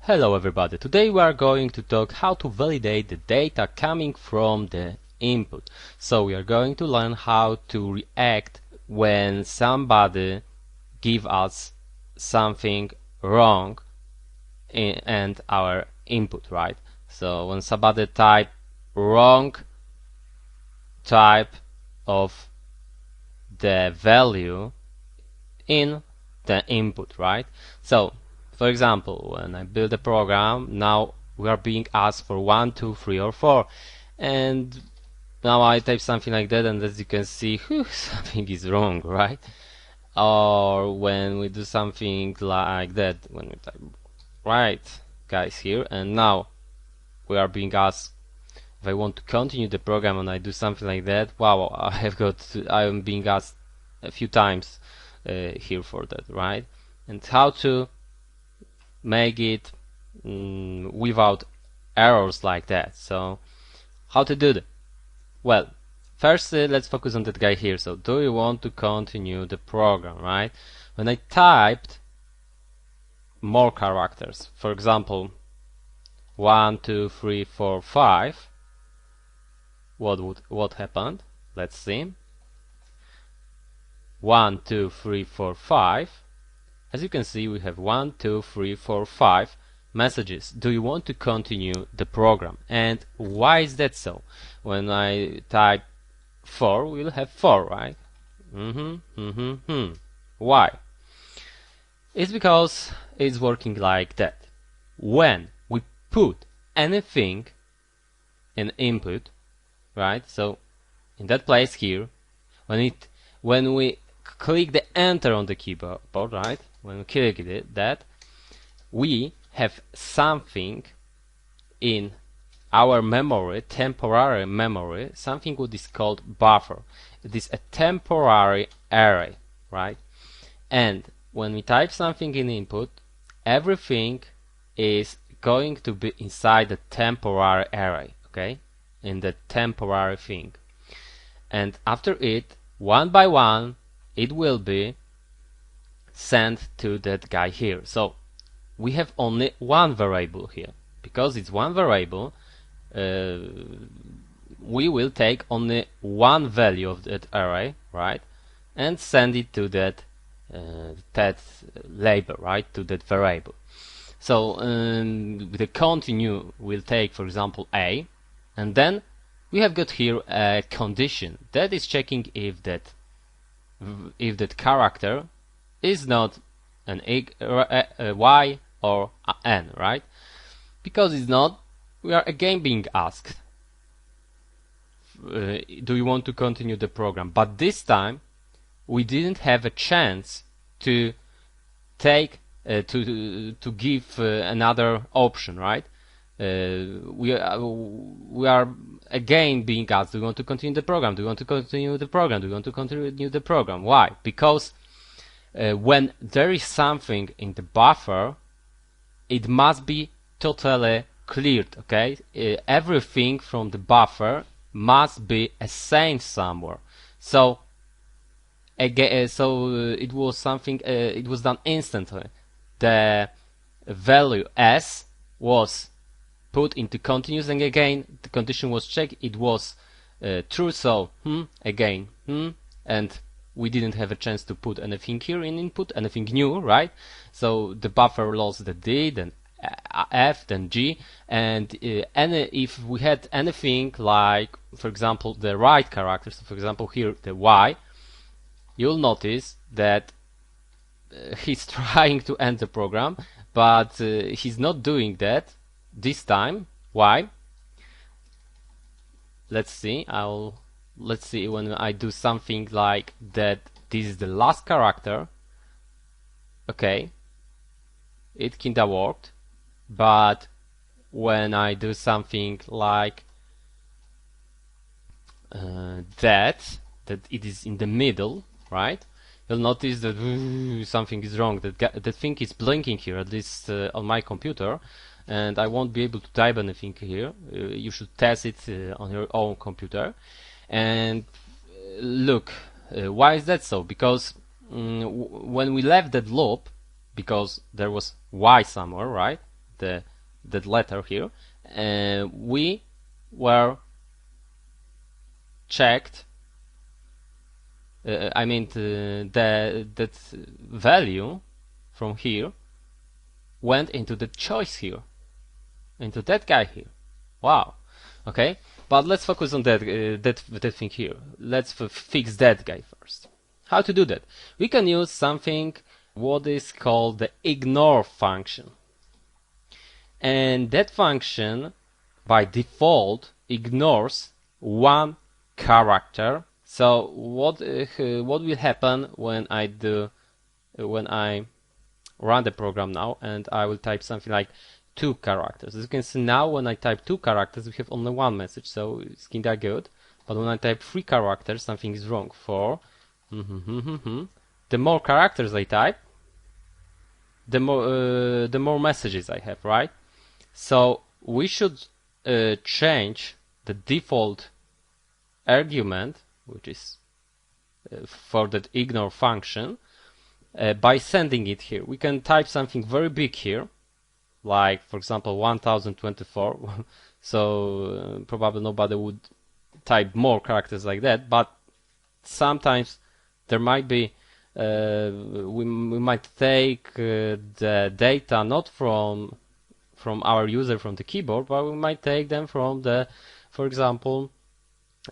Hello everybody, today we are going to talk how to validate the data coming from the input. So we are going to learn how to react when somebody give us something wrong and our input, right? So when somebody type wrong type of the value in the input, right? So for example, when I build a program, now we are being asked for 1, 2, 3 or 4, and now I type something like that, and as you can see, something is wrong, right? Or when we do something like that, when we type right guys here, and now we are being asked if I want to continue the program and I do something like that, wow, I am being asked a few times here for that, right? And how to make it without errors like that. So how to do that? Well, first let's focus on that guy here. So do you want to continue the program, right? When I typed more characters, for example 1, 2, 3, 4, 5, what happened? Let's see. 1, 2, 3, 4, 5. As you can see, we have 1, 2, 3, 4, 5 messages. Do you want to continue the program? And why is that so? When I type 4, we'll have 4, right? Why? It's because it's working like that. When we put anything in input, right? So in that place here, when we click the enter on the keyboard, right? When we click that, we have something in our memory, temporary memory, something what is called buffer. It is a temporary array, right? And when we type something in input, everything is going to be inside the temporary array, okay? In the temporary thing. And after it, one by one, it will be sent to that guy here. So we have only one variable here. Because it's one variable, we will take only one value of that array, right? And send it to that label, right? To that variable. So the continue will take, for example, A, and then we have got here a condition that is checking if that character is not an Y or N, right? Because it's not, we are again being asked, do you want to continue the program? But this time we didn't have a chance to take to give another option, right? We are again being asked, do you want to continue the program? Do you want to continue the program? Do you want to continue the program? Why? Because when there is something in the buffer, it must be totally cleared, okay? Everything from the buffer must be assigned somewhere. So again, it was something, it was done instantly. The value S was put into continuous, and again the condition was checked, it was true, so again and we didn't have a chance to put anything here in input, anything new, right? So the buffer lost the D, then F, then G, and if we had anything like, for example, the right character, so for example here the Y, you'll notice that he's trying to end the program, but he's not doing that this time. Why? Let's see. Let's see when I do something like that. This is the last character. Okay, it kinda worked, but when I do something like that it is in the middle, right? You'll notice that something is wrong. That thing is blinking here, at least on my computer, and I won't be able to type anything here. You should test it on your own computer. And look, why is that so? Because when we left that loop, because there was Y somewhere, right? that letter here, we were checked. I mean that value from here went into the choice here, into that guy here. Wow. Okay, but let's focus on that that thing here. Let's fix that guy first. How to do that? We can use something what is called the ignore function, and that function by default ignores one character. So what will happen when I run the program now and I will type something like 2 characters. As you can see now, when I type 2 characters, we have only one message, so it's kinda good. But when I type 3 characters, something is wrong. The more characters I type, the more messages I have, right? So we should change the default argument, which is for that ignore function, by sending it here. We can type something very big here, like for example 1024. So probably nobody would type more characters like that, but sometimes there might be we might take the data not from our user from the keyboard, but we might take them from the, for example,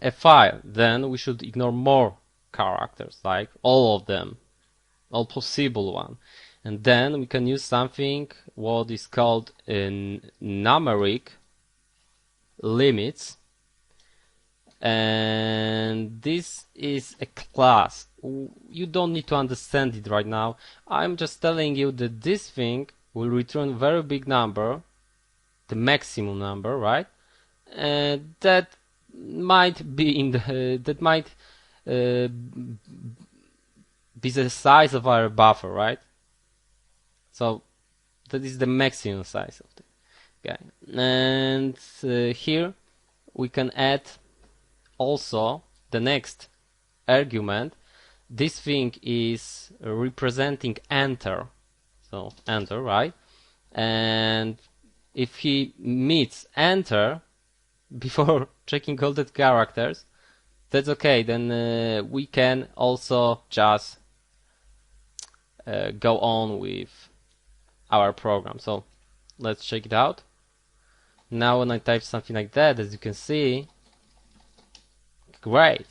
a file. Then we should ignore more characters, like all of them, all possible one. And then we can use something what is called numeric limits, and this is a class. You don't need to understand it right now. I'm just telling you that this thing will return a very big number, the maximum number, right? And that might be in the be the size of our buffer, right? So that is the maximum size of the guy. And here we can add also the next argument. This thing is representing enter, so enter, right? And if he meets enter before checking all the characters, that's okay. Then we can also just go on with our program. So let's check it out. Now when I type something like that, as you can see, great.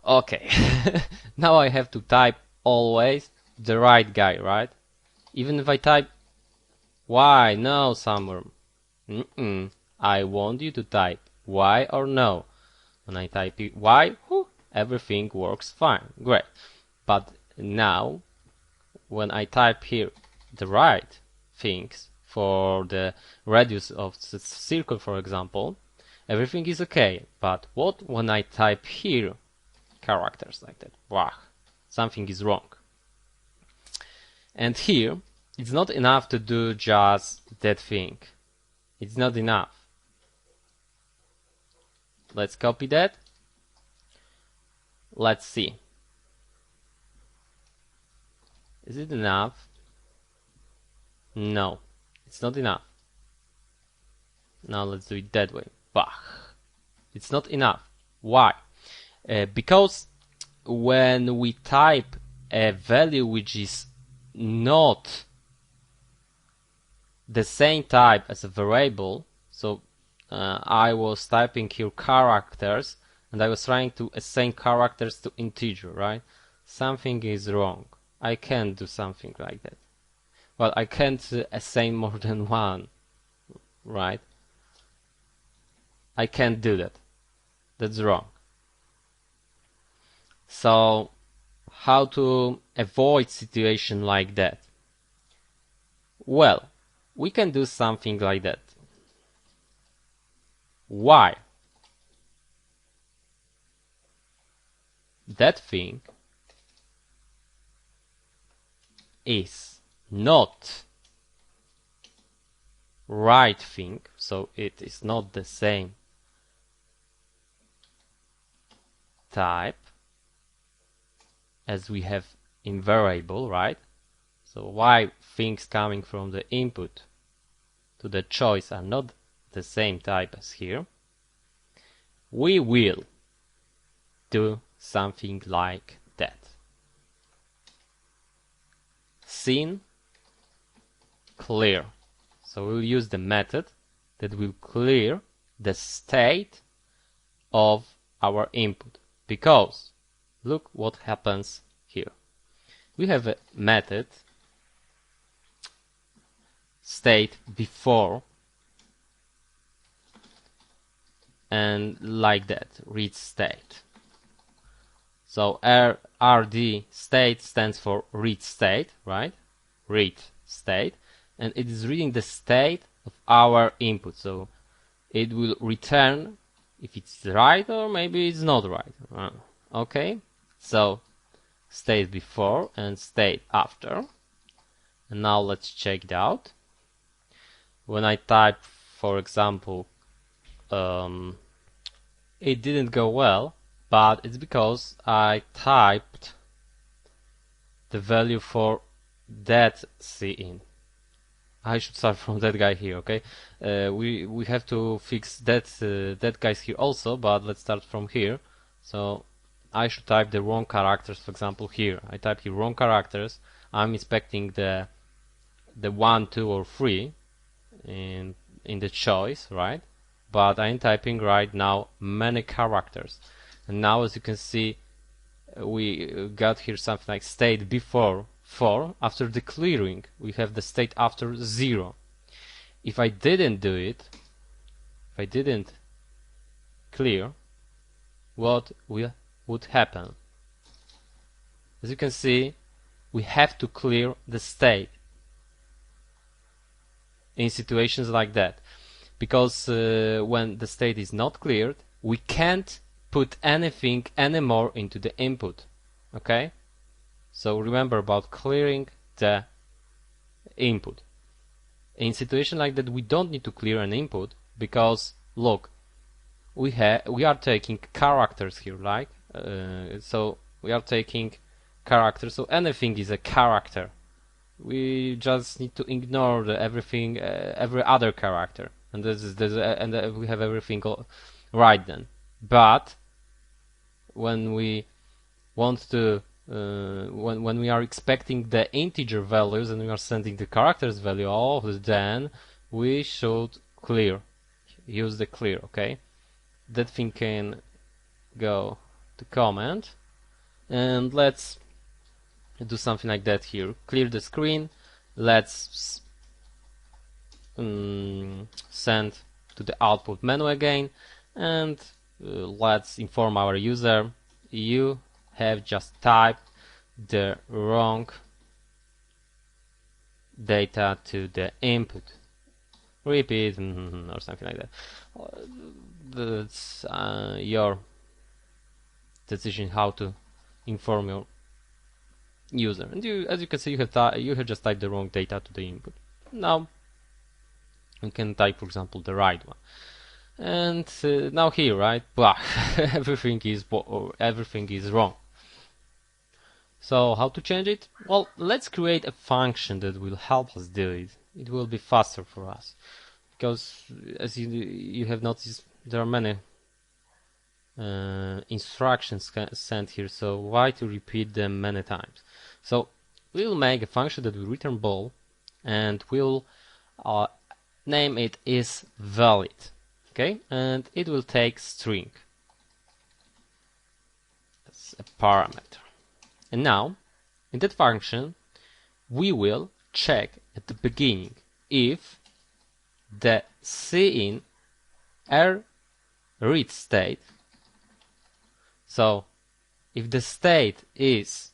Okay. Now I have to type always the right guy, right? Even if I type Y, no, somewhere. I want you to type Y or no. When I type Y, everything works fine. Great. But now, when I type here the right things for the radius of the circle, for example, everything is okay. But what when I type here characters like that? Wow, something is wrong. And here, it's not enough to do just that thing. It's not enough. Let's copy that. Let's see. Is it enough? No, it's not enough. Now let's do it that way. Bach. It's not enough. Why? Because when we type a value which is not the same type as a variable, so I was typing here characters and I was trying to assign characters to integer, right? Something is wrong. I can't do something like that. Well, I can't assign more than one, right? I can't do that. That's wrong. So how to avoid situation like that? Well, we can do something like that. Why? That thing is not right thing, so it is not the same type as we have in variable, right? So why things coming from the input to the choice are not the same type as here, we will do something like that. Scene clear. So we'll use the method that will clear the state of our input, because look what happens here. We have a method state before, and like that, read state. So RD state stands for read state, right? Read state, and it is reading the state of our input. So it will return if it's right or maybe it's not right. Okay, so state before and state after. And now let's check it out. When I type, for example, it didn't go well, but it's because I typed the value for that scene. I should start from that guy here, okay? We have to fix that guys here also, but let's start from here. So I should type the wrong characters, for example here. I type here wrong characters. I'm expecting the 1, 2 or 3 in the choice, right? But I'm typing right now many characters. And now as you can see, we got here something like state before 4. After the clearing, we have the state after 0. If I didn't do it, if I didn't clear, what would happen? As you can see, we have to clear the state in situations like that, because when the state is not cleared, we can't put anything anymore into the input. Okay, so remember about clearing the input. In situation like that, we don't need to clear an input, because look, we are taking characters here, like so we are taking characters, so anything is a character. We just need to ignore everything, every other character, and we have everything right then. But when we want to, when we are expecting the integer values and we are sending the characters value, then we should use the clear. Okay, that thing can go to comment, and let's do something like that here. Clear the screen. Let's send to the output menu again, and let's inform our user you have just typed the wrong data to the input. Repeat or something like that. That's your decision how to inform your user. And as you can see, you have just typed the wrong data to the input. Now you can type, for example, the right one. And now here, right? Blah, everything is wrong. So how to change it? Well, let's create a function that will help us do it. It will be faster for us, because as you have noticed, there are many instructions sent here, so why to repeat them many times? So we'll make a function that will return ball, and we'll name it is valid. Okay, and it will take string as a parameter. And now in that function we will check at the beginning if the scene read state. So if the state is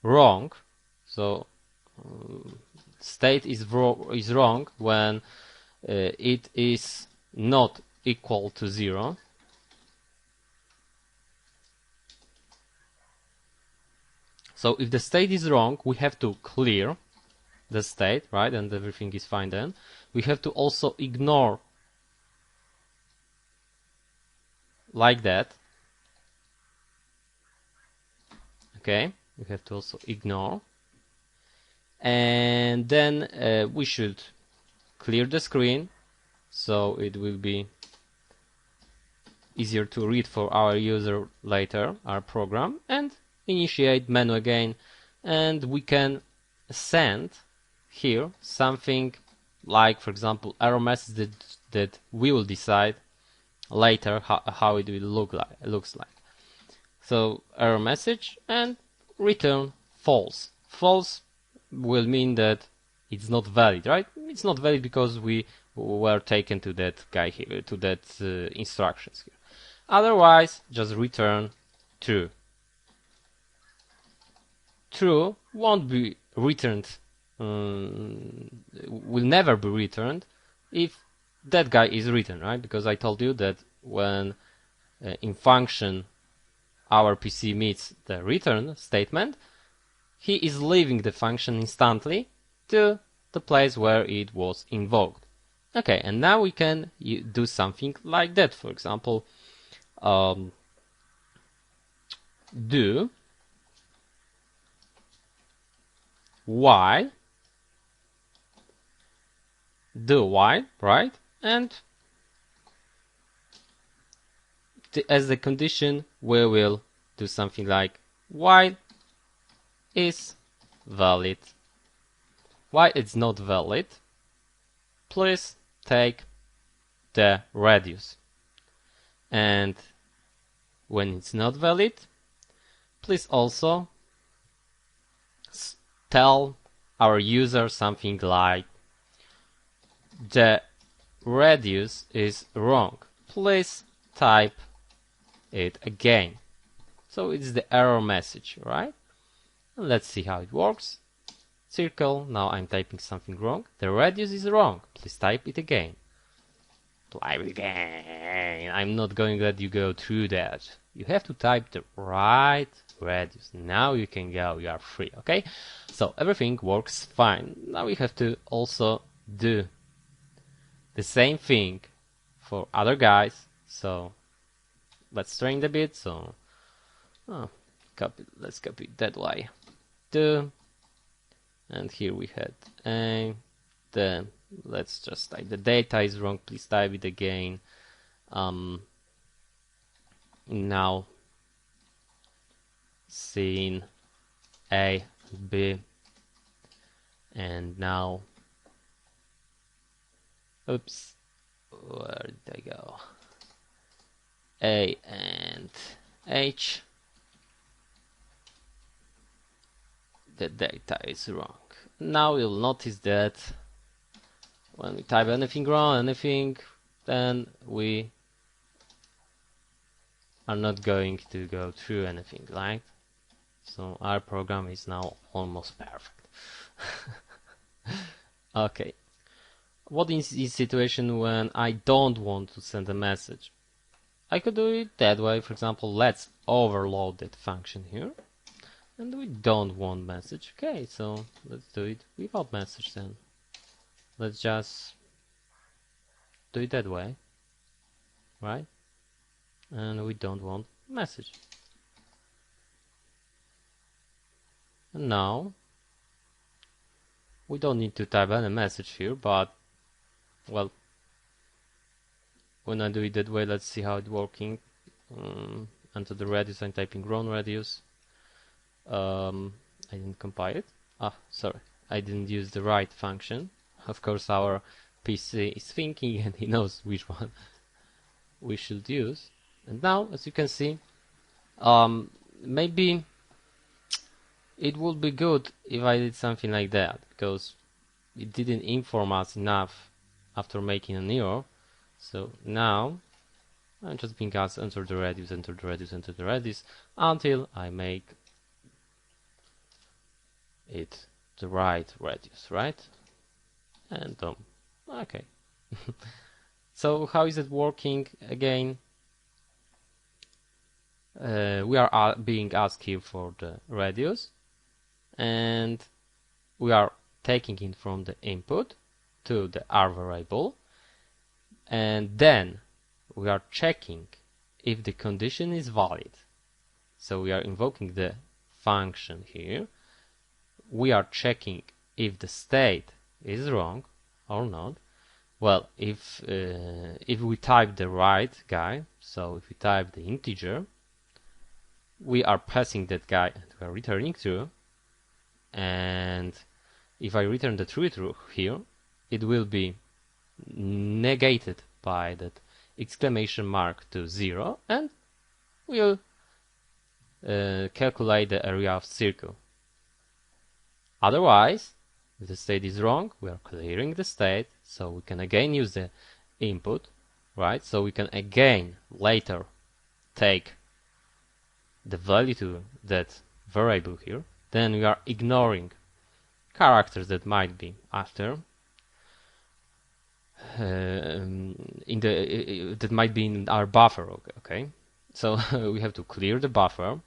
wrong, so state is wrong when it is not equal to 0. So if the state is wrong, we have to clear the state, right? And everything is fine then. We have to also ignore like that. Okay, we have to also ignore. and then we should clear the screen so it will be easier to read for our user later, our program, and initiate menu again, and we can send here something like, for example, error message that we will decide later how it will looks like. So error message and return false. False will mean that it's not valid, right? It's not valid because we were taken to that guy here, to that instructions here. Otherwise, just return true. True won't be returned, will never be returned if that guy is written, right? Because I told you that when in function our PC meets the return statement, he is leaving the function instantly to the place where it was invoked. Okay, and now we can do something like that. For example, do while, right? And as the condition, we will do something like while is valid. While it's not valid, please take the radius. And when it's not valid, please also tell our user something like the radius is wrong. Please type it again. So it's the error message, right? Let's see how it works. Circle, now I'm typing something wrong. The radius is wrong. Please type it again. Type it again. I'm not going to let you go through that. You have to type the right radius. Now you can go, you are free, okay? So everything works fine. Now we have to also do the same thing for other guys. So let's train a bit. So let's copy that way. Do, and here we had the, let's just type the data is wrong. Please type it again. Now scene A, B, and now, oops, where did I go? A and H. The data is wrong. Now you'll notice that when we type anything wrong, then we are not going to go through anything, right? So our program is now almost perfect. Okay. What is the situation when I don't want to send a message? I could do it that way. For example, let's overload that function here. And we don't want message. Okay, so let's do it without message then. Let's just do it that way, right? And we don't want message. And now we don't need to type any message here, but well, when I do it that way, let's see how it's working. Enter the radius, I'm typing wrong radius. I didn't compile it. Sorry, I didn't use the right function. Of course, our PC is thinking and he knows which one we should use. And now, as you can see, maybe it would be good if I did something like that, because it didn't inform us enough after making an error. So now I'm just being asked enter the radius, enter the radius, enter the radius until I make it the right radius, right? And okay. So how is it working again? We are being asked here for the radius, and we are taking it from the input to the R variable, and then we are checking if the condition is valid. So we are invoking the function here. We are checking if the state is wrong or not. Well, if we type the right guy, so if we type the integer, we are passing that guy and we are returning true. And if I return the true here, it will be negated by that exclamation mark to 0, and we'll calculate the area of circle. Otherwise, if the state is wrong, we are clearing the state, so we can again use the input, right? So we can again later take the value to that variable here. Then we are ignoring characters that might be after that might be in our buffer. Okay, so we have to clear the buffer,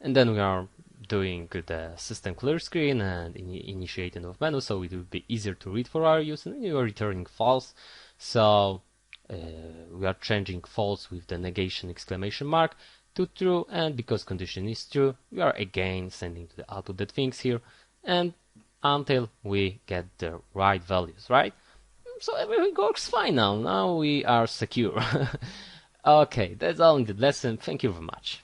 and then we are doing the system clear screen and initiating of menu, so it will be easier to read for our use, and we are returning false. So we are changing false with the negation exclamation mark to true, and because condition is true, we are again sending to the output that things here, and until we get the right values, right? So everything works fine now. Now we are secure. Okay, that's all in the lesson. Thank you very much.